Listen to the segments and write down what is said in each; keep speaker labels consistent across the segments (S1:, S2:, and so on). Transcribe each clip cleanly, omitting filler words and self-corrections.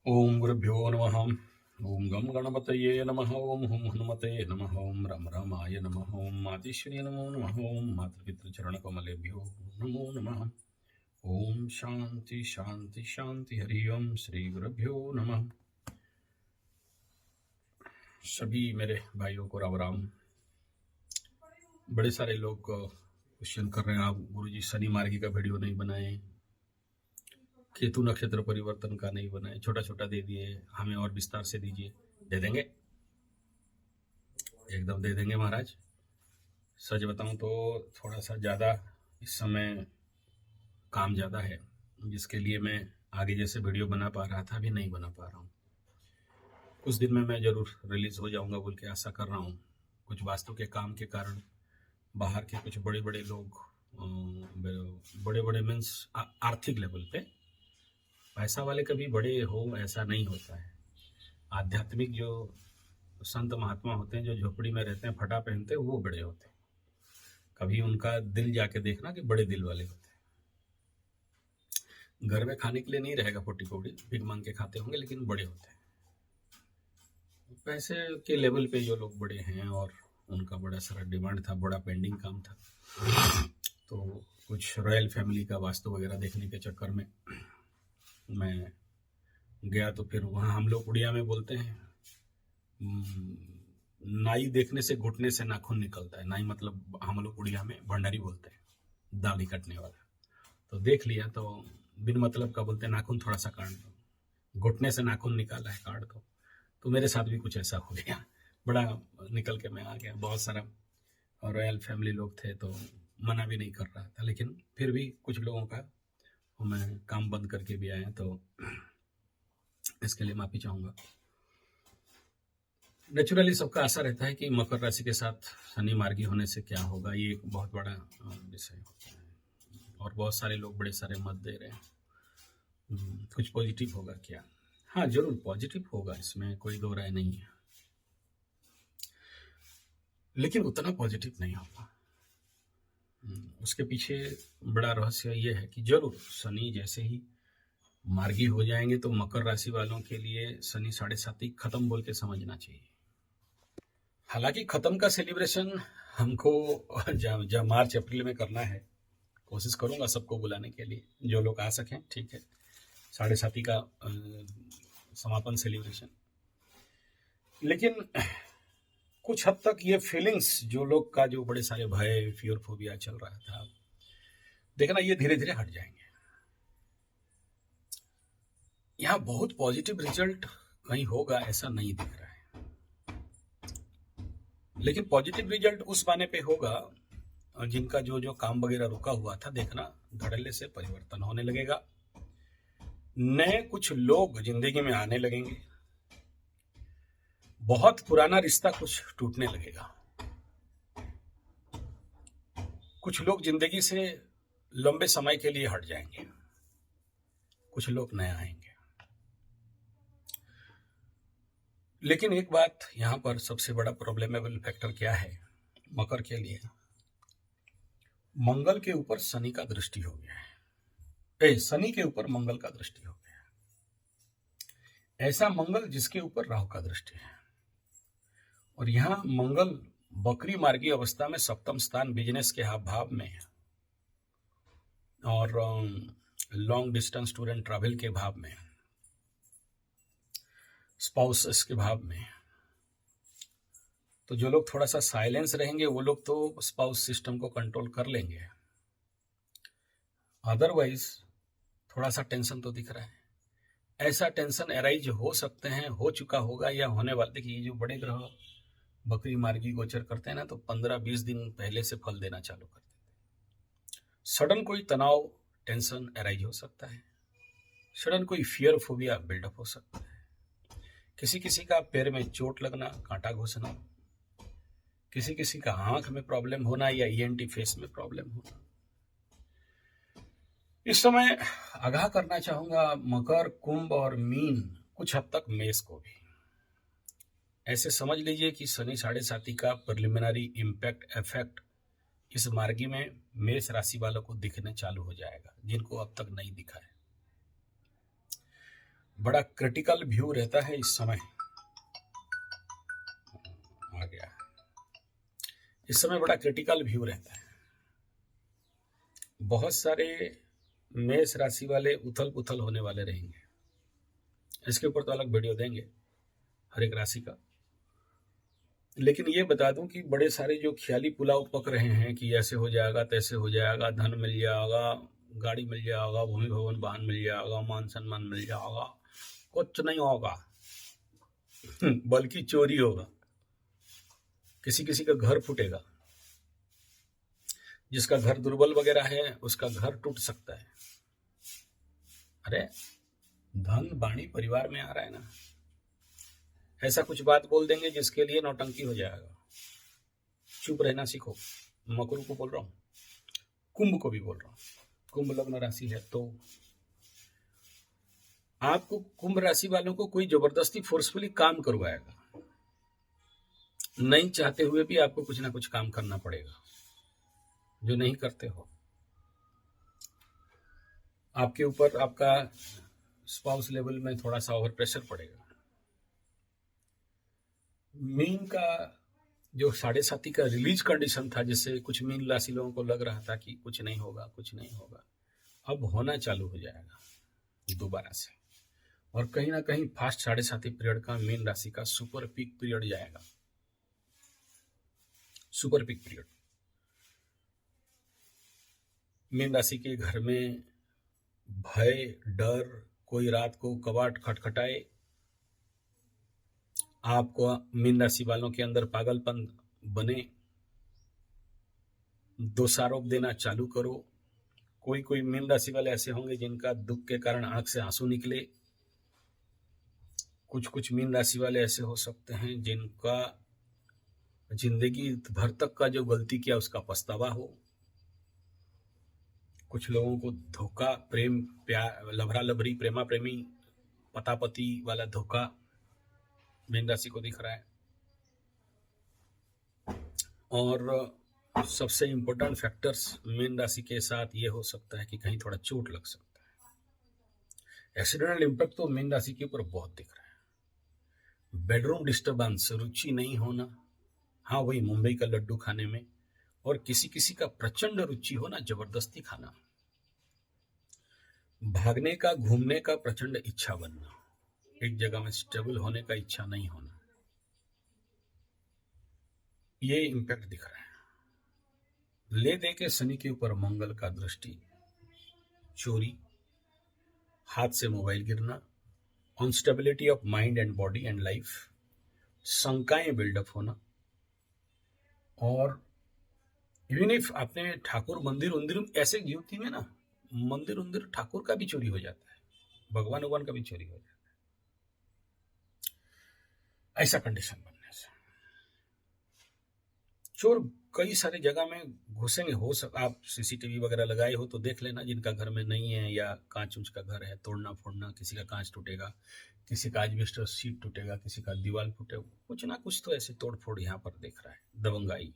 S1: ओम गुरुभ्यो नमः। ओम गम गणपतये नमः। ओम हुम हनुमते नमः। ओम रम रामाय नमः। ओम मातेश्वर्य नमो नमः। ओम मातृपितृचरणकमलेभ्यो नमो नमः। ओम शांति शांति शांति। हरि ओम। श्री गुरुभ्यो नमः। सभी मेरे भाइयों को राम राम। बड़े सारे लोग क्वेश्चन कर रहे हैं, आप गुरुजी शनि मार्गी का वीडियो नहीं बनाए, केतु नक्षत्र परिवर्तन का नहीं बनाए, छोटा छोटा दे दिए, हमें और विस्तार से दीजिए। दे देंगे, एकदम दे देंगे महाराज। सच बताऊं तो थोड़ा सा ज़्यादा इस समय काम ज़्यादा है, जिसके लिए मैं आगे जैसे वीडियो बना पा रहा था अभी नहीं बना पा रहा हूँ। कुछ दिन में मैं ज़रूर रिलीज़ हो जाऊंगा बोल के आशा कर रहा हूँ। कुछ वास्तु के काम के कारण बाहर के कुछ बड़े बड़े लोग, बड़े बड़े मीन्स आर्थिक लेवल पे, पैसा वाले कभी बड़े हो ऐसा नहीं होता है। आध्यात्मिक जो संत महात्मा होते हैं जो झोपड़ी में रहते हैं, फटा पहनते हैं, वो बड़े होते हैं। कभी उनका दिल जाके देखना कि बड़े दिल वाले होते हैं। घर में खाने के लिए नहीं रहेगा फोटी कोड़ी, भीख मांग के खाते होंगे, लेकिन बड़े होते हैं। पैसे के लेवल पे जो लोग बड़े हैं, और उनका बड़ा सारा डिमांड था, बड़ा पेंडिंग काम था, तो कुछ रॉयल फैमिली का वास्तु वगैरह देखने के चक्कर में मैं गया। तो फिर वहाँ हम लोग उड़िया में बोलते हैं, नाई देखने से घुटने से नाखून निकलता है। नाई मतलब हम लोग उड़िया में भंडारी बोलते हैं, दाढ़ी कटने वाला। तो देख लिया तो बिन मतलब का बोलते हैं, नाखून थोड़ा सा काट दो, घुटने से नाखून निकाला है, काट दो। तो मेरे साथ भी कुछ ऐसा हो गया, बड़ा निकल के मैं आ गया। बहुत सारा रॉयल फैमिली लोग थे तो मना भी नहीं कर रहा था, लेकिन फिर भी कुछ लोगों का मैं काम बंद करके भी आया, तो इसके लिए माफी चाहूँगा। नेचुरली सबका आशा रहता है कि मकर राशि के साथ शनि मार्गी होने से क्या होगा, ये एक बहुत बड़ा विषय होता है, और बहुत सारे लोग बड़े सारे मत दे रहे हैं। कुछ पॉजिटिव होगा क्या? हाँ, जरूर पॉजिटिव होगा, इसमें कोई दो राय नहीं है, लेकिन उतना पॉजिटिव नहीं होगा। उसके पीछे बड़ा रहस्य ये है कि जरूर शनि जैसे ही मार्गी हो जाएंगे तो मकर राशि वालों के लिए शनि 7.5 खत्म बोल के समझना चाहिए। हालांकि खत्म का सेलिब्रेशन हमको जब मार्च अप्रैल में करना है, कोशिश करूंगा सबको बुलाने के लिए, जो लोग आ सकें ठीक है। 7.5 का समापन सेलिब्रेशन। लेकिन कुछ हद तक ये फीलिंग्स जो लोग का, जो बड़े सारे भय, फियर, फोबिया चल रहा था, देखना ये धीरे धीरे हट जाएंगे। यहाँ बहुत पॉजिटिव रिजल्ट कहीं होगा ऐसा नहीं दिख रहा है, लेकिन पॉजिटिव रिजल्ट उस माने पे होगा जिनका जो जो काम वगैरह रुका हुआ था, देखना धड़ल्ले से परिवर्तन होने लगेगा। नए कुछ लोग जिंदगी में आने लगेंगे। बहुत पुराना रिश्ता कुछ टूटने लगेगा। कुछ लोग जिंदगी से लंबे समय के लिए हट जाएंगे, कुछ लोग नए आएंगे। लेकिन एक बात यहां पर सबसे बड़ा प्रॉब्लमेबल फैक्टर क्या है मकर के लिए, मंगल के ऊपर शनि का दृष्टि हो गया है। शनि के ऊपर मंगल का दृष्टि हो गया है। ऐसा मंगल जिसके ऊपर राहु का दृष्टि है, और यहां मंगल बकरी मार्गी अवस्था में सप्तम स्थान बिजनेस के भाव में है, और long distance tour and travel के भाव में, स्पाउसेस के भाव में। तो जो लोग थोड़ा सा साइलेंस रहेंगे वो लोग तो स्पाउस सिस्टम को कंट्रोल कर लेंगे, अदरवाइज थोड़ा सा टेंशन तो दिख रहा है। ऐसा टेंशन एराइज हो सकते हैं, हो चुका होगा या होने वाले। देखिए, ये जो बड़े ग्रह बकरी मार्गी गोचर करते हैं ना, तो 15-20 दिन पहले से फल देना चालू कर देते हैं। सडन कोई तनाव, टेंशन एराइज हो सकता है, सडन कोई फियर फोबिया बिल्डअप हो सकता है, किसी किसी का पैर में चोट लगना, कांटा घुसना, किसी किसी का आंख में प्रॉब्लम होना या ईएनटी फेस में प्रॉब्लम होना। इस समय आगाह करना चाहूंगा मकर, कुंभ और मीन, कुछ हद तक मेष को भी। ऐसे समझ लीजिए कि शनि 7.5 का प्रिलिमिनरी इम्पैक्ट इफेक्ट इस मार्गी में मेष राशि वालों को दिखने चालू हो जाएगा, जिनको अब तक नहीं दिखा है। बड़ा क्रिटिकल व्यू रहता है इस समय। आ गया, इस समय बड़ा क्रिटिकल व्यू रहता है। बहुत सारे मेष राशि वाले उथल पुथल होने वाले रहेंगे। इसके ऊपर तो अलग वीडियो देंगे हर एक राशि का। लेकिन ये बता दूं कि बड़े सारे जो ख्याली पुलाव पक रहे हैं कि ऐसे हो जाएगा, तैसे हो जाएगा, धन मिल जाएगा, गाड़ी मिल जाएगा, भूमि भवन वाहन मिल जाएगा, मान सम्मान मिल जाएगा, कुछ नहीं होगा बल्कि चोरी होगा। किसी किसी का घर फूटेगा, जिसका घर दुर्बल वगैरह है उसका घर टूट सकता है। अरे धन वाणी परिवार में आ रहा है ना, ऐसा कुछ बात बोल देंगे जिसके लिए नौटंकी हो जाएगा। चुप रहना सीखो। मकरू को बोल रहा हूं, कुंभ को भी बोल रहा हूं। कुंभ लग्न राशि है तो आपको, कुंभ राशि वालों को कोई जबरदस्ती फोर्सफुली काम करवाएगा। नहीं चाहते हुए भी आपको कुछ ना कुछ काम करना पड़ेगा जो नहीं करते हो। आपके ऊपर आपका स्पाउस लेवल में थोड़ा सा ओवर प्रेशर पड़ेगा। मीन का जो 7.5 का रिलीज कंडीशन था, जिससे कुछ मीन राशि लोगों को लग रहा था कि कुछ नहीं होगा, कुछ नहीं होगा, अब होना चालू हो जाएगा दोबारा से। और कहीं ना कहीं फास्ट 7.5 पीरियड का मीन राशि का सुपर पीक पीरियड जाएगा। सुपर पीक पीरियड मीन राशि के घर में भय, डर, कोई रात को कबाट खटखटाए, आपको मीन राशि वालों के अंदर पागलपन बने, दोषारोप देना चालू करो। कोई मीन राशि वाले ऐसे होंगे जिनका दुख के कारण आंख से आंसू निकले। कुछ मीन राशि वाले ऐसे हो सकते हैं जिनका जिंदगी भर तक का जो गलती किया उसका पछतावा हो। कुछ लोगों को धोखा, प्रेम, प्यार, लभरा लभरी, प्रेमा प्रेमी, पता पति वाला धोखा मीन राशि को दिख रहा है। और सबसे इंपॉर्टेंट फैक्टर्स मीन राशि के साथ ये हो सकता है कि कहीं थोड़ा चोट लग सकता है। एक्सीडेंटल इम्पैक्ट तो मीन राशि के ऊपर बहुत दिख रहा है। बेडरूम डिस्टर्बेंस, रुचि नहीं होना, हाँ वही मुंबई का लड्डू खाने में, और किसी किसी का प्रचंड रुचि होना, जबरदस्ती खाना, भागने का, घूमने का प्रचंड इच्छा बनना, एक जगह में स्टेबल होने का इच्छा नहीं होना, ये इंपैक्ट दिख रहा है। ले दे के शनि के ऊपर मंगल का दृष्टि, चोरी, हाथ से मोबाइल गिरना, instability of mind and body and life, शंकाएं बिल्डअप होना। और इवन इफ आपने ठाकुर मंदिर उंदिर, ऐसे युवती में ना मंदिर उंदिर ठाकुर का भी चोरी हो जाता है, भगवान भगवान का भी चोरी हो जाता है। ऐसा कंडीशन बनने से चोर कई सारे जगह में घुसेंगे। हो सकता आप सीसीटीवी वगैरह लगाए हो तो देख लेना, जिनका घर में नहीं है या कांच उंच का घर है, तोड़ना फोड़ना, किसी का कांच टूटेगा, किसी का एस्बेस्टस शीट टूटेगा, किसी का दीवार टूटेगा, कुछ ना कुछ तो ऐसे तोड़ फोड़ यहाँ पर दिख रहा है, दबंगाई।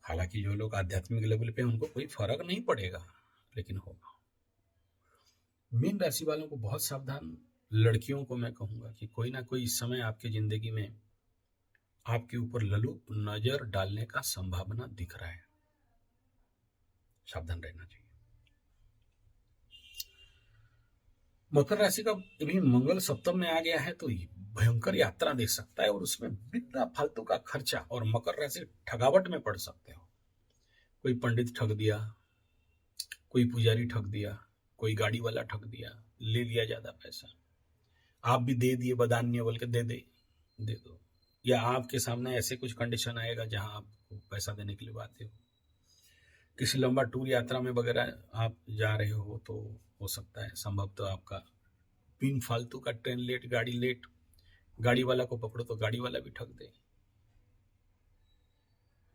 S1: हालांकि जो लोग आध्यात्मिक लेवल पे उनको कोई फर्क नहीं पड़ेगा, लेकिन होगा। मीन राशि वालों को बहुत सावधान, लड़कियों को मैं कहूंगा कि कोई ना कोई इस समय आपकी जिंदगी में आपके ऊपर ललूप नजर डालने का संभावना दिख रहा है, सावधान रहना चाहिए। मकर राशि का भी मंगल सप्तम में आ गया है तो भयंकर यात्रा दे सकता है, और उसमें बिना फालतू का खर्चा, और मकर राशि ठगावट में पड़ सकते हो। कोई पंडित ठग दिया, कोई पुजारी ठग दिया, कोई गाड़ी वाला ठग दिया, ले लिया ज्यादा पैसा, आप भी दे दिए, बदान्य बोल के दे दो, या आपके सामने ऐसे कुछ कंडीशन आएगा जहां आपको पैसा देने के लिए बाध्य हो। किसी लंबा टूर यात्रा में वगैरह आप जा रहे हो तो हो सकता है संभव तो आपका बिन फालतू का ट्रेन लेट, गाड़ी लेट, गाड़ी वाला को पकड़ो तो गाड़ी वाला भी ठग दे।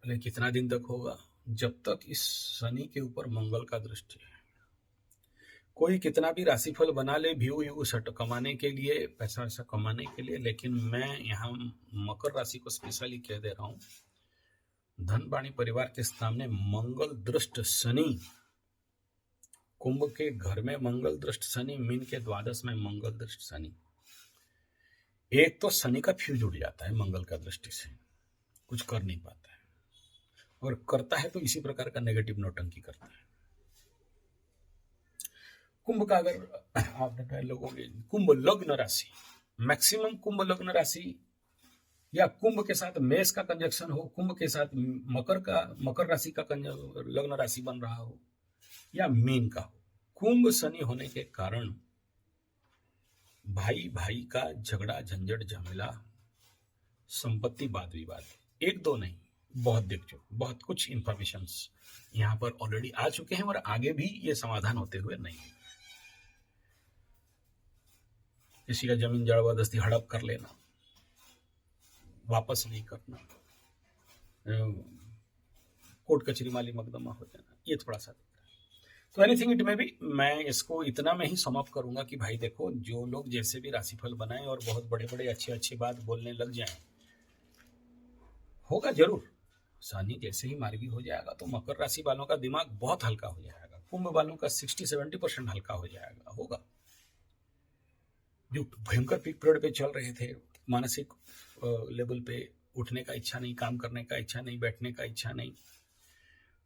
S1: लेकिन कितना दिन तक होगा? जब तक इस शनि के ऊपर मंगल का दृष्टि है। कोई कितना भी राशिफल बना ले व्यू सट कमाने के लिए, पैसा वैसा कमाने के लिए, लेकिन मैं यहाँ मकर राशि को स्पेशली कह दे रहा हूँ, धन वाणी परिवार के सामने मंगल दृष्ट शनि कुंभ के घर में मंगल दृष्ट शनि, मीन के द्वादश में मंगल दृष्ट शनि। एक तो शनि का फ्यूज उड़ जाता है मंगल का दृष्टि से, कुछ कर नहीं पाता है, और करता है तो इसी प्रकार का नेगेटिव नौटंकी करता है। कुंभ का अगर आपने लोगों के कुंभ लग्न राशि, मैक्सिमम कुंभ लग्न राशि या कुंभ के साथ मेष का कंजक्शन हो, कुंभ के साथ मकर राशि का लग्न राशि बन रहा हो, या मीन का हो, कुंभ शनि होने के कारण भाई भाई का झगड़ा, झंझट, झमेला, संपत्ति वाद विवाद, एक दो नहीं, बहुत देख चुके, बहुत कुछ इंफॉर्मेशन यहाँ पर ऑलरेडी आ चुके हैं और आगे भी ये समाधान होते हुए नहीं। किसी का जमीन जबरदस्ती हड़प कर लेना, वापस नहीं करना, कोर्ट कचहरी माली मकदमा हो जाना, ये थोड़ा सा दिख रहा है। तो एनीथिंग इट में भी मैं इसको इतना में ही समाप्त करूंगा कि भाई देखो, जो लोग जैसे भी राशिफल बनाएं और बहुत बड़े बड़े अच्छी बात बोलने लग जाएं, होगा जरूर। शनि जैसे ही मार्गी हो जाएगा तो मकर राशि वालों का दिमाग बहुत हल्का हो जाएगा, कुंभ वालों का 60-70% हल्का हो जाएगा। होगा जो भयंकर पीक पीरियड पे चल रहे थे, मानसिक लेवल पे उठने का इच्छा नहीं, काम करने का इच्छा नहीं, बैठने का इच्छा नहीं,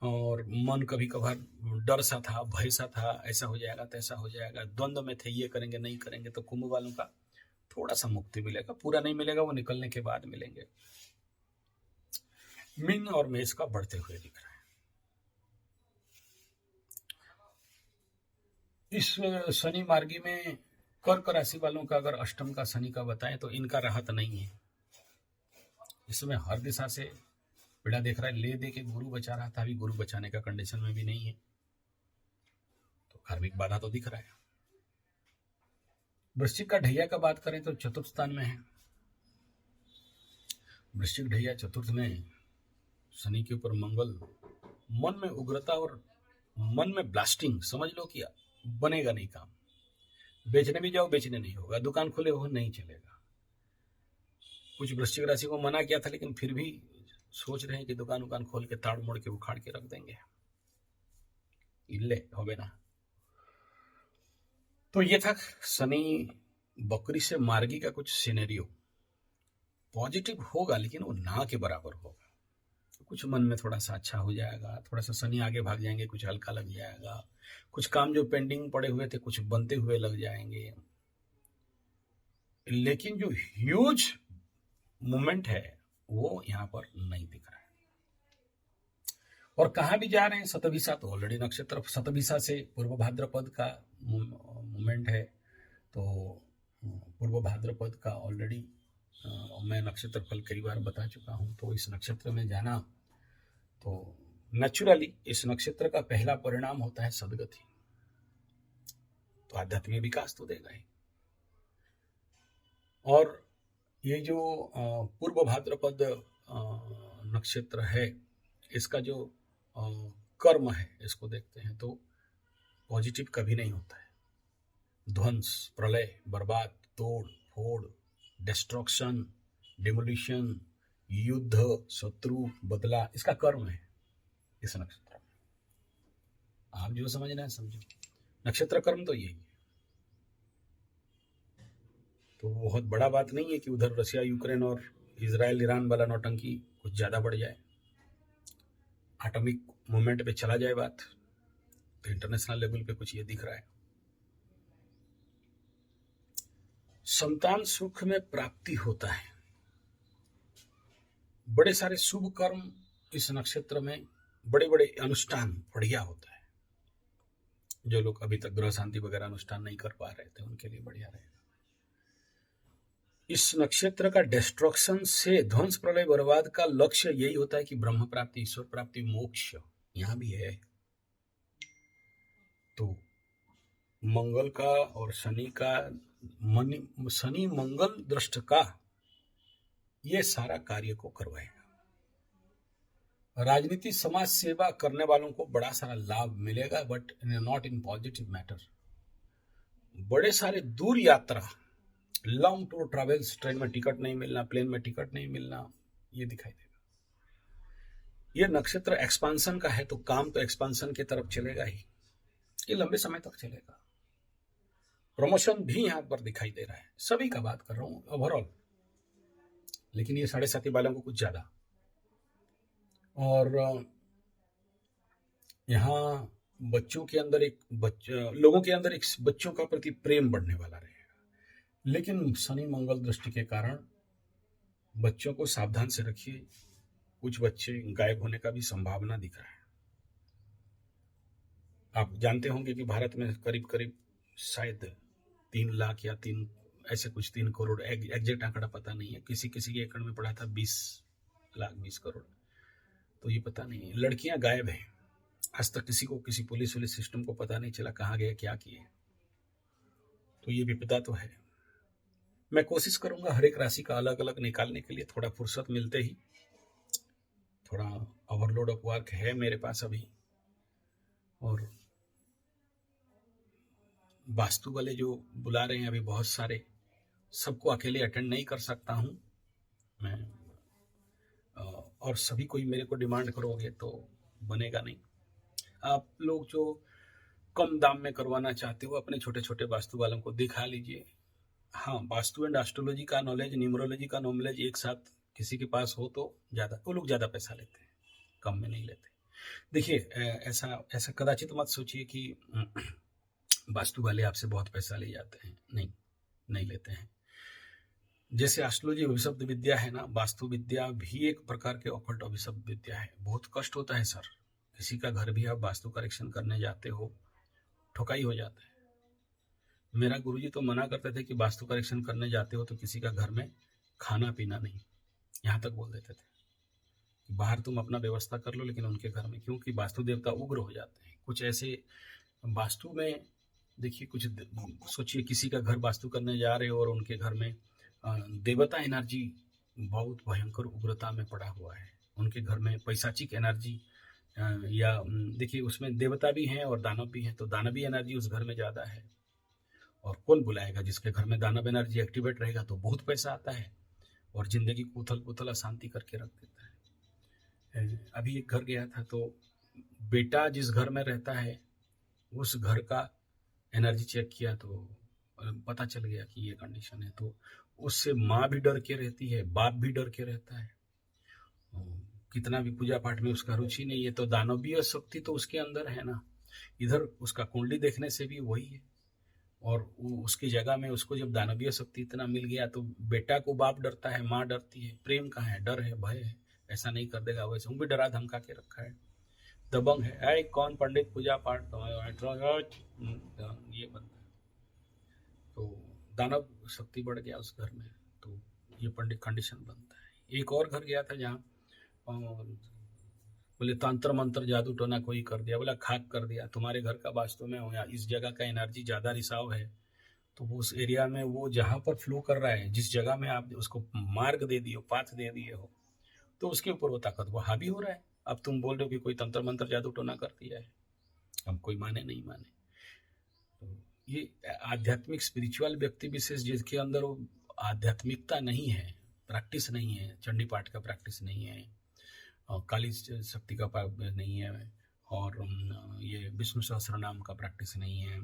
S1: और मन कभी कभार डर सा था, भय सा था, ऐसा हो जाएगा तैसा हो जाएगा, द्वंद्व में थे, ये करेंगे नहीं करेंगे, तो कुंभ वालों का थोड़ा सा मुक्ति मिलेगा, पूरा नहीं मिलेगा, वो निकलने के बाद मिलेंगे। मीन और मेष का बढ़ते हुए दिख रहा है। इस शनि मार्गी में कर्क राशि वालों का अगर अष्टम का शनि का बताएं तो इनका राहत नहीं है। इसमें हर दिशा से पीड़ा देख रहा है, ले दे के गुरु बचा रहा था, अभी गुरु बचाने का कंडीशन में भी नहीं है, तो कार्मिक बाधा तो दिख रहा है। वृश्चिक का ढैया का बात करें तो चतुर्थ स्थान में है। वृश्चिक ढैया चतुर्थ में, शनि के ऊपर मंगल, मन में उग्रता और मन में ब्लास्टिंग, समझ लो कि बनेगा नहीं काम, बेचने भी जाओ बेचने नहीं होगा, दुकान खुले हो नहीं चलेगा। कुछ वृश्चिक राशि को मना किया था लेकिन फिर भी सोच रहे हैं कि दुकान खोल के ताड़ मोड़ के उखाड़ के रख देंगे, इल्ले होबे ना। तो ये था शनि बकरी से मार्गी का कुछ सिनेरियो। पॉजिटिव होगा लेकिन वो ना के बराबर होगा। कुछ मन में थोड़ा सा अच्छा हो जाएगा, थोड़ा सा शनि आगे भाग जाएंगे, कुछ हल्का लग जाएगा, कुछ काम जो पेंडिंग पड़े हुए थे कुछ बनते हुए लग जाएंगे, लेकिन जो ह्यूज मूवमेंट है वो यहाँ पर नहीं दिख रहा है। और कहाँ भी जा रहे हैं, शतभिषा तो ऑलरेडी नक्षत्र, शतभिषा से पूर्व भाद्रपद का मूवमेंट है, तो पूर्व भाद्रपद का ऑलरेडी मैं नक्षत्र फल कई बार बता चुका हूँ। तो इस नक्षत्र में जाना तो नेचुरली इस नक्षत्र का पहला परिणाम होता है सदगति, तो आध्यात्मिक विकास तो देगा ही। और ये जो पूर्व भाद्रपद नक्षत्र है, इसका जो कर्म है, इसको देखते हैं तो पॉजिटिव कभी नहीं होता है। ध्वंस, प्रलय, बर्बाद, तोड़ फोड़, डिस्ट्रक्शन, डिमोलिशन, युद्ध, शत्रु, बदला, इसका कर्म है इस नक्षत्र में। आप जो समझना है समझो, नक्षत्र कर्म तो यही है। तो बहुत बड़ा बात नहीं है कि उधर रशिया यूक्रेन और इजराइल ईरान वाला नौटंकी कुछ ज्यादा बढ़ जाए, एटॉमिक मूवमेंट पे चला जाए बात, तो इंटरनेशनल लेवल पे कुछ ये दिख रहा है। संतान सुख में प्राप्ति होता है, बड़े सारे शुभ कर्म इस नक्षत्र में, बड़े बड़े अनुष्ठान बढ़िया होता है। जो लोग अभी तक ग्रह शांति वगैरह अनुष्ठान नहीं कर पा रहे थे उनके लिए बढ़िया रहेगा। इस नक्षत्र का डिस्ट्रक्शन से, ध्वंस प्रलय बर्बाद का लक्ष्य यही होता है कि ब्रह्म प्राप्ति, ईश्वर प्राप्ति, मोक्ष यहां भी है। तो मंगल का और शनि का, शनि मंगल दृष्ट का ये सारा कार्य को करवाएगा। राजनीति, समाज सेवा करने वालों को बड़ा सारा लाभ मिलेगा, but not in positive matter. बड़े सारे दूर यात्रा, लॉन्ग टूर ट्रैवल्स, ट्रेन में टिकट नहीं मिलना, प्लेन में टिकट नहीं मिलना, ये दिखाई देगा। ये नक्षत्र एक्सपांशन का है, तो काम तो एक्सपांशन की तरफ चलेगा ही। ये लंबे समय तक चलेगा। प्रमोशन भी यहाँ पर दिखाई दे रहा है, सभी का बात कर रहा हूँ ओवरऑल, लेकिन ये 7.5 वालों को कुछ ज्यादा। और यहाँ बच्चों के अंदर लोगों के अंदर एक बच्चों का प्रति प्रेम बढ़ने वाला रहेगा, लेकिन शनि मंगल दृष्टि के कारण बच्चों को सावधान से रखिए, कुछ बच्चे गायब होने का भी संभावना दिख रहा है। आप जानते होंगे कि भारत में करीब करीब शायद 3 लाख या 3 करोड़, एग्जैक्ट आंकड़ा पता नहीं है, किसी के एकड़ में पढ़ा था 20 लाख 20 करोड़, तो ये पता नहीं है। लड़कियां गायब हैं, आज तक किसी पुलिस सिस्टम को पता नहीं चला कहाँ गए, क्या किए। तो ये विपदा तो है। मैं कोशिश करूंगा हर एक राशि का अलग अलग निकालने के लिए, थोड़ा फुर्सत मिलते ही। थोड़ा ओवरलोड ऑफ वर्क है मेरे पास अभी, और वास्तु वाले जो बुला रहे हैं अभी बहुत सारे, सबको अकेले अटेंड नहीं कर सकता हूं मैं, और सभी कोई मेरे को डिमांड करोगे तो बनेगा नहीं। आप लोग जो कम दाम में करवाना चाहते हो अपने छोटे छोटे वास्तु वालों को दिखा लीजिए। हाँ, वास्तु एंड एस्ट्रोलॉजी का नॉलेज, न्यूमरोलॉजी का नॉलेज एक साथ किसी के पास हो तो वो लोग ज्यादा पैसा लेते हैं, कम में नहीं लेते। देखिए, ऐसा कदाचित मत सोचिए कि वास्तु वाले आपसे बहुत पैसा ले जाते हैं, नहीं लेते हैं। जैसे एस्ट्रोलॉजी अभिशप्त विद्या है ना, वास्तु विद्या भी एक प्रकार के ऑकल्ट अभिशप्त विद्या है। बहुत कष्ट होता है सर, किसी का घर भी आप वास्तु करेक्शन करने जाते हो, ठोकाई हो जाता है। मेरा गुरुजी तो मना करते थे कि वास्तु करेक्शन करने जाते हो तो किसी का घर में खाना पीना नहीं, यहाँ तक बोल देते थे कि बाहर तुम अपना व्यवस्था कर लो, लेकिन उनके घर में, क्योंकि वास्तु देवता उग्र हो जाते हैं। कुछ ऐसे वास्तु में देखिए, कुछ सोचिए किसी का घर वास्तु करने जा रहे हो और उनके घर में देवता एनर्जी बहुत भयंकर उग्रता में पड़ा हुआ है, उनके घर में पैसाचिक एनर्जी, या देखिए उसमें देवता भी हैं और दानव भी हैं, तो दानवी एनर्जी उस घर में ज्यादा है। और कौन बुलाएगा? जिसके घर में दानव एनर्जी एक्टिवेट रहेगा तो बहुत पैसा आता है और जिंदगी को उथल पुथल अशांति करके रख देता है। अभी एक घर गया था तो बेटा जिस घर में रहता है उस घर का एनर्जी चेक किया तो पता चल गया कि ये कंडीशन है। तो उससे माँ भी डर के रहती है, बाप भी डर के रहता है, कितना भी पूजा पाठ में उसका रुचि नहीं है। तो दानवीय शक्ति तो उसके अंदर है ना, इधर उसका कुंडली देखने से भी वही है, और उसकी जगह में उसको जब दानवीय शक्ति इतना मिल गया तो बेटा को बाप डरता है, माँ डरती है, प्रेम कहाँ है, डर है, भय है, ऐसा नहीं कर देगा। वैसे भी डरा धमका के रखा है, दबंग है। कौन पंडित पूजा पाठ ये बनता है, तो दानव शक्ति बढ़ गया उस घर में, तो ये पंडित कंडीशन बनता है। एक और घर गया था जहाँ बोले तंत्र मंत्र जादू टोना कोई कर दिया, बोला खाक कर दिया, तुम्हारे घर का वास्तव में हो या इस जगह का एनर्जी ज्यादा रिसाव है, तो वो उस एरिया में वो जहां पर फ्लो कर रहा है, जिस जगह में आप उसको मार्ग दे दिए हो, पाथ दे दिए हो, तो उसके ऊपर वो ताकत वो हावी हो रहा है। अब तुम बोल रहे हो कि कोई तंत्र मंत्र जादू टोना कर दिया है, अब कोई माने नहीं माने। तो ये आध्यात्मिक स्पिरिचुअल व्यक्ति विशेष जिसके अंदर वो आध्यात्मिकता नहीं है, प्रैक्टिस नहीं है, चंडी पाठ का प्रैक्टिस नहीं है, काली शक्ति का नहीं है, और ये विष्णु सहस्त्र नाम का प्रैक्टिस नहीं है,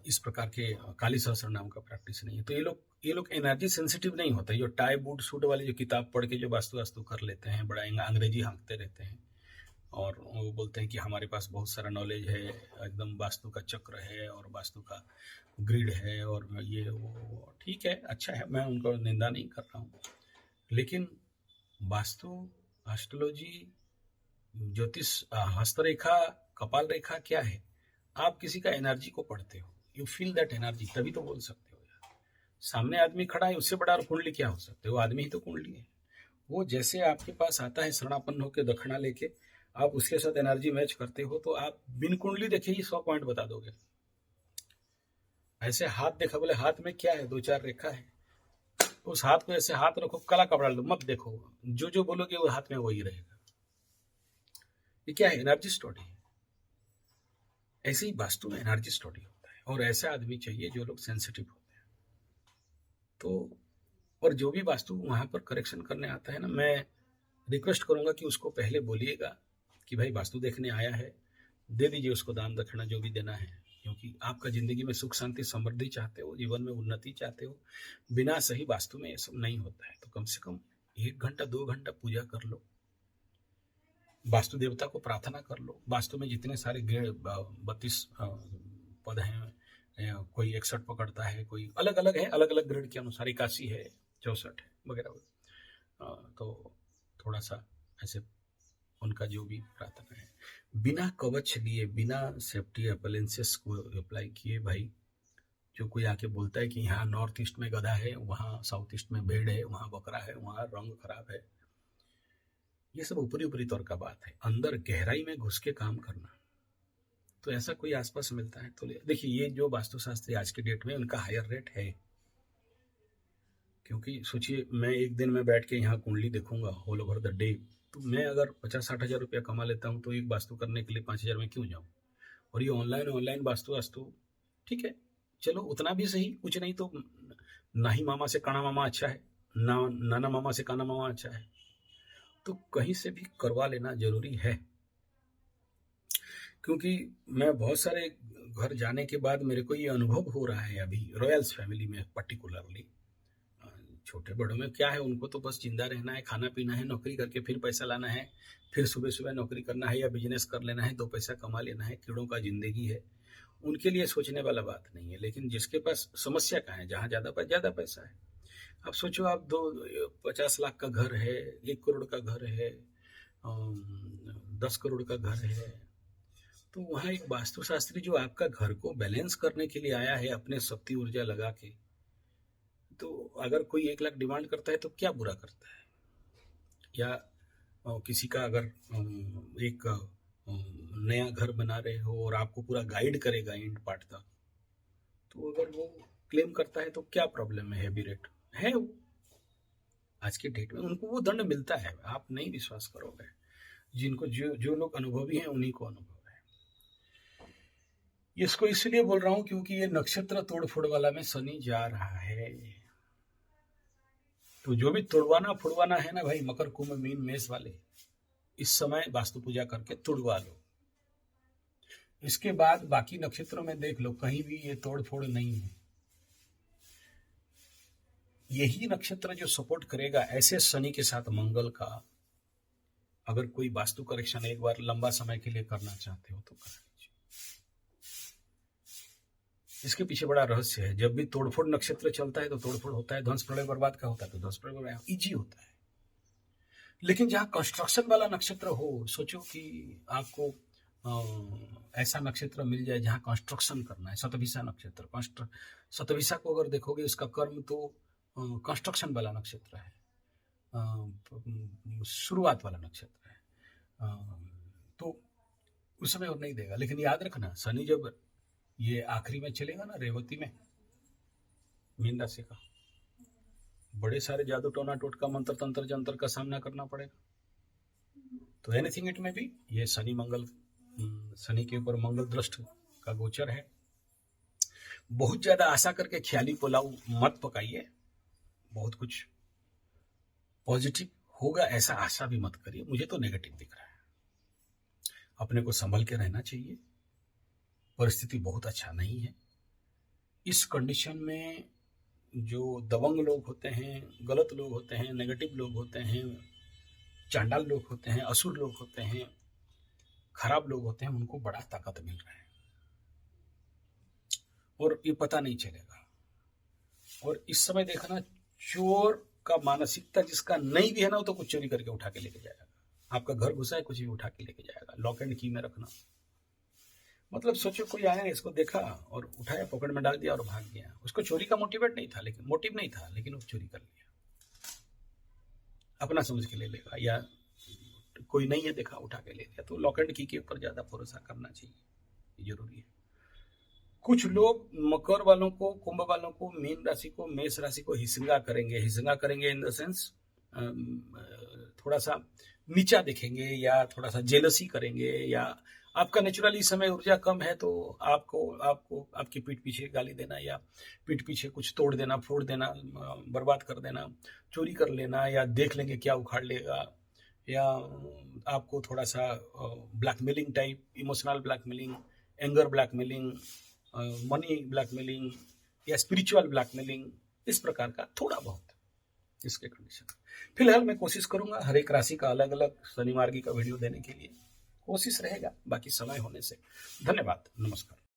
S1: इस प्रकार के काली सहस्त्र नाम का प्रैक्टिस नहीं है, तो ये लोग एनर्जी सेंसिटिव नहीं होता। ये टाई बूट सूट वाली जो किताब पढ़ के जो वास्तु कर लेते हैं, बड़ा अंग्रेजी हाँकते रहते हैं और वो बोलते हैं कि हमारे पास बहुत सारा नॉलेज है, एकदम वास्तु का चक्र है और वास्तु का ग्रिड है और ये वो, ठीक है, अच्छा है, मैं उनको निंदा नहीं कर रहा हूँ, लेकिन वास्तु, एस्ट्रोलॉजी, ज्योतिष, हस्तरेखा, कपाल रेखा क्या है? आप किसी का एनर्जी को पढ़ते हो, यू फील दैट एनर्जी, तभी तो बोल सकते हो यार। सामने आदमी खड़ा है, उससे बड़ा कुंडली क्या हो सकते हो? आदमी ही तो कुंडली है। वो जैसे आपके पास आता है शरणापन्न होकर दक्षिणा लेके, आप उसके साथ एनर्जी मैच करते हो तो आप बिन कुंडली देखे ही 100 पॉइंट बता दोगे। ऐसे हाथ देखा, बोले हाथ में क्या है, 2-4 रेखा है, उस हाथ को ऐसे हाथ रखो, काला कपड़ा लो, मत देखो, जो बोलोगे वो हाथ में वही रहेगा। ये क्या है? एनर्जी स्टडी है। ऐसे ही वास्तु में एनर्जी स्टडी होता है, और ऐसा आदमी चाहिए जो लोग सेंसिटिव होते हैं। तो और जो भी वास्तु वहां पर करेक्शन करने आता है ना, मैं रिक्वेस्ट करूंगा कि उसको पहले बोलिएगा कि भाई वास्तु देखने आया है दे दीजिए उसको दान दक्षिणा जो भी देना है, क्योंकि आपका जिंदगी में सुख शांति समृद्धि चाहते हो, जीवन में उन्नति चाहते हो। बिना सही वास्तु में ये सब नहीं होता है। तो कम से कम 1 घंटा 2 घंटा पूजा कर लो, वास्तु देवता को प्रार्थना कर लो। वास्तु में जितने सारे ग्रेड 32 पद हैं, कोई 61 पकड़ता है, कोई अलग अलग है, अलग अलग ग्रेड के अनुसार 81 है, 64 है वगैरह। तो थोड़ा सा ऐसे उनका जो भी प्रार्थना है, बिना कवच लिए, बिना सेफ्टी अप्लायंसेस को अप्लाई किए भाई, जो कोई आके बोलता है कि यहाँ नॉर्थ ईस्ट में गधा है, वहाँ साउथ ईस्ट में भेड़ है, वहाँ बकरा है, वहाँ रंग खराब है, ये सब ऊपरी ऊपरी तौर का बात है। अंदर गहराई में घुस के काम करना, तो ऐसा कोई आसपास मिलता है तो देखिए, ये जो वास्तुशास्त्री आज के डेट में उनका हायर रेट है। क्योंकि सोचिए, मैं एक दिन में बैठ के यहाँ कुंडली देखूंगा ऑल ओवर द डे, तो मैं अगर 50-60 हज़ार रुपया कमा लेता हूँ, तो एक वास्तु करने के लिए 5 हज़ार में क्यों जाऊँ? और ये ऑनलाइन वास्तु ठीक है, चलो उतना भी सही, कुछ नहीं तो ना ही मामा से काना मामा अच्छा है, ना नाना मामा से काना मामा अच्छा है, तो कहीं से भी करवा लेना जरूरी है। क्योंकि मैं बहुत सारे घर जाने के बाद मेरे को ये अनुभव हो रहा है, अभी रॉयल्स फैमिली में पर्टिकुलरली, छोटे बड़ों में क्या है, उनको तो बस जिंदा रहना है, खाना पीना है, नौकरी करके फिर पैसा लाना है, फिर सुबह सुबह नौकरी करना है या बिजनेस कर लेना है, 2 पैसा कमा लेना है, कीड़ों का जिंदगी है, उनके लिए सोचने वाला बात नहीं है। लेकिन जिसके पास समस्या कहाँ है, जहाँ ज़्यादा पैसा है, अब सोचो आप 50 लाख का घर है, 1 करोड़ का घर है, 10 करोड़ का घर है, तो वहाँ एक वास्तुशास्त्री जो आपका घर को बैलेंस करने के लिए आया है अपने शक्ति ऊर्जा लगा के, तो अगर कोई 1 लाख डिमांड करता है तो क्या बुरा करता है? या किसी का अगर एक नया घर बना रहे हो और आपको पूरा गाइड करेगा एंड पार्ट तक, तो अगर वो क्लेम करता है तो क्या प्रॉब्लम है? हैवी रेट है वो आज के डेट में, उनको वो दंड मिलता है। आप नहीं विश्वास करोगे, जिनको जो लोग अनुभवी हैं उन्हीं को अनुभव है। इसको इसलिए बोल रहा हूं क्योंकि ये नक्षत्र तोड़ फोड़ वाला में शनि जा रहा है, तो जो भी तोड़वाना फुड़वाना है ना भाई, मकर कुंभ मीन मेष वाले, इस समय वास्तु पूजा करके तोड़वा लो। इसके बाद बाकी नक्षत्रों में देख लो, कहीं भी ये तोड़ फोड़ नहीं है। यही नक्षत्र जो सपोर्ट करेगा ऐसे शनि के साथ मंगल का, अगर कोई वास्तु करेक्शन एक बार लंबा समय के लिए करना चाहते हो तो कर लीजिए। इसके पीछे बड़ा रहस्य है। जब भी तोड़फोड़ नक्षत्र चलता है तो तोड़फोड़ होता है, ध्वंस प्रलय बर्बाद का होता है, तो ध्वंस प्रलय बर्बाद इजी होता है। लेकिन जहां कंस्ट्रक्शन वाला नक्षत्र हो, सोचो कि आपको ऐसा नक्षत्र मिल जाए जहां कंस्ट्रक्शन करना है, शतभिषा नक्षत्र। शतभिषा को अगर देखोगे, इसका कर्म तो कंस्ट्रक्शन वाला नक्षत्र है, शुरुआत वाला नक्षत्र है, तो उस समय और नहीं देगा। लेकिन याद रखना, शनि जब ये आखिरी में चलेगा ना, रेवती में, मीन राशि का, बड़े सारे जादू टोना टोटका मंत्र तंत्र जंत्र का सामना करना पड़ेगा। तो एनीथिंग इट में भी ये शनि के ऊपर मंगल दृष्ट का गोचर है। बहुत ज्यादा आशा करके ख्याली पुलाव मत पकाइए, बहुत कुछ पॉजिटिव होगा ऐसा आशा भी मत करिए। मुझे तो नेगेटिव दिख रहा है। अपने को संभल के रहना चाहिए, परिस्थिति बहुत अच्छा नहीं है। इस कंडीशन में जो दबंग लोग होते हैं, गलत लोग होते हैं, नेगेटिव लोग होते हैं, चांडाल लोग होते हैं, असुर लोग होते हैं, खराब लोग होते हैं, उनको बड़ा ताकत मिल रहा है और ये पता नहीं चलेगा। और इस समय देखना, चोर का मानसिकता जिसका नहीं भी है ना, तो कुछ चोरी करके उठा के लेके जाएगा। आपका घर घुसा है, कुछ भी उठा के लेके जाएगा। लॉक एंड की में रखना, मतलब सोचो कोई आया, इसको देखा और उठाया, पॉकेट में डाल दिया और भाग गया। उसको चोरी का मोटिव नहीं था, लेकिन वो चोरी कर लिया, अपना समझ के ले लेगा, या कोई नहीं है देखा उठा के ले लिया। तो लॉक एंड की के ऊपर ज्यादा भरोसा करना चाहिए, जरूरी है। कुछ लोग मकर वालों को, कुंभ वालों को, मीन राशि को, मेष राशि को हिसंगा करेंगे इन द सेंस थोड़ा सा नीचा देखेंगे, या थोड़ा सा जेलसी करेंगे, या आपका नेचुरली समय ऊर्जा कम है तो आपको आपकी पीठ पीछे गाली देना, या पीठ पीछे कुछ तोड़ देना, फोड़ देना, बर्बाद कर देना, चोरी कर लेना, या देख लेंगे क्या उखाड़ लेगा, या आपको थोड़ा सा blackmailing type, emotional blackmailing, anger blackmailing, money blackmailing या स्पिरिचुअल ब्लैकमेलिंग, इस प्रकार का थोड़ा बहुत इसके कंडीशन। फिलहाल मैं कोशिश करूंगा हर एक राशि का अलग अलग शनि मार्गी का वीडियो देने के लिए, कोशिश रहेगा, बाकी समय होने से। धन्यवाद, नमस्कार।